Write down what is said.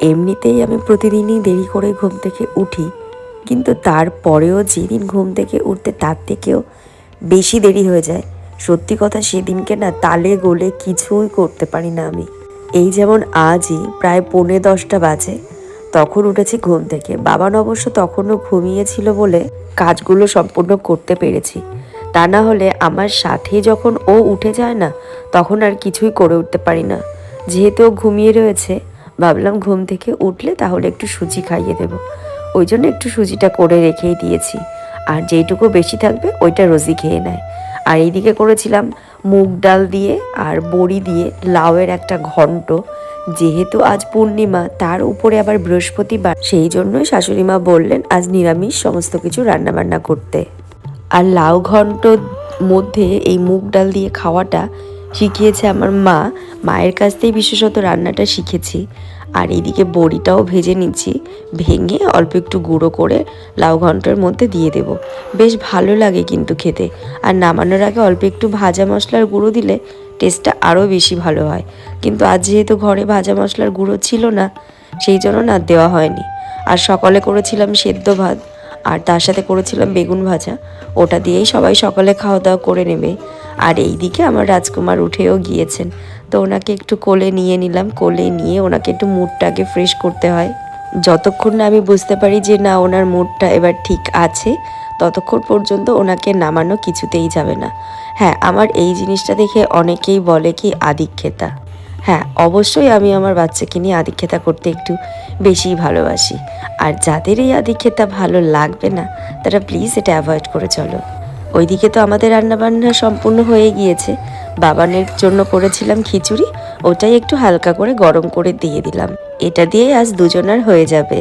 এমনিতেই আমি প্রতিদিনই দেরি করে ঘুম থেকে উঠি, কিন্তু তারপরেও যেদিন ঘুম থেকে উঠতে তার থেকেও বেশি দেরি হয়ে যায়, সত্যি কথা সেদিনকে না তালে গোলে কিছুই করতে পারি না আমি। এই যেমন আজই প্রায় 9:45 বাজে, তখন উঠেছি ঘুম থেকে। বাবান অবশ্য তখনও ঘুমিয়েছিল বলে কাজগুলো সম্পূর্ণ করতে পেরেছি, তা না হলে আমার সাথে যখন ও উঠে যায় না, তখন আর কিছুই করে উঠতে পারি না। যেহেতু ও ঘুমিয়ে রয়েছে, ভাবলাম ঘুম থেকে উঠলে তাহলে একটু সুজি খাইয়ে দেবো, ওই জন্য একটু সুজিটা করে রেখেই দিয়েছি। আর যেইটুকু বেশি থাকবে ওইটা রোজই খেয়ে নেয়। আর এইদিকে করেছিলাম মুগ ডাল দিয়ে আর বড়ি দিয়ে লাউয়ের একটা ঘন্ট। যেহেতু আজ পূর্ণিমা, তার উপরে আবার বৃহস্পতিবার, সেই জন্যই শাশুড়ি মা বললেন আজ নিরামিষ সমস্ত কিছু রান্নাবান্না করতে। আর লাউ ঘন্ট মধ্যে এই মুগ ডাল দিয়ে খাওয়াটা শিখিয়েছে আমার মা। মায়ের কাছ থেকেই বিশেষত রান্নাটা শিখেছি। আর এইদিকে বড়িটাও ভেজে নিচ্ছি, ভেঙে অল্প একটু গুঁড়ো করে লাউ ঘন্টের মধ্যে দিয়ে দেব। বেশ ভালো লাগে কিন্তু খেতে। আর নামানোর আগে অল্প একটু ভাজা মশলার গুঁড়ো দিলে টেস্টটা আরও বেশি ভালো হয়। কিন্তু আজ যেহেতু ঘরে ভাজা মশলার গুঁড়ো ছিল না, সেই জন্য না দেওয়া হয়নি। আর সকালে করেছিলাম সেদ্ধ ভাত, আর তার সাথে করেছিলাম বেগুন ভাজা। ওটা দিয়েই সবাই সকালে খাওয়া দাওয়া করে নেবে। আর এই দিকে আমার রাজকুমার উঠেও গিয়েছেন, তো ওনাকে একটু কোলে নিয়ে নিলাম। কোলে নিয়ে ওনাকে একটু মুডটাকে ফ্রেশ করতে হয়। যতক্ষণ না আমি বুঝতে পারি যে না ওনার মুডটা এবার ঠিক আছে, ততক্ষণ পর্যন্ত ওনাকে নামানো কিছুতেই যাবে না। হ্যাঁ, আমার এই জিনিসটা দেখে অনেকেই বলে কি আদিক্ষেতা। হ্যাঁ, অবশ্যই আমি আমার বাচ্চাকে নিয়ে আদিক্ষেতা করতে একটু বেশিই ভালোবাসি। আর যাদের এই আদিক্ষেতা ভালো লাগবে না, তারা প্লিজ এটা অ্যাভয়েড করে চলো। ওইদিকে তো আমাদের রান্নাবান্না সম্পূর্ণ হয়ে গিয়েছে। বাবানের জন্য করেছিলাম খিচুড়ি, ওটাই একটু হালকা করে গরম করে দিয়ে দিলাম। এটা দিয়ে আজ দুজনার হয়ে যাবে।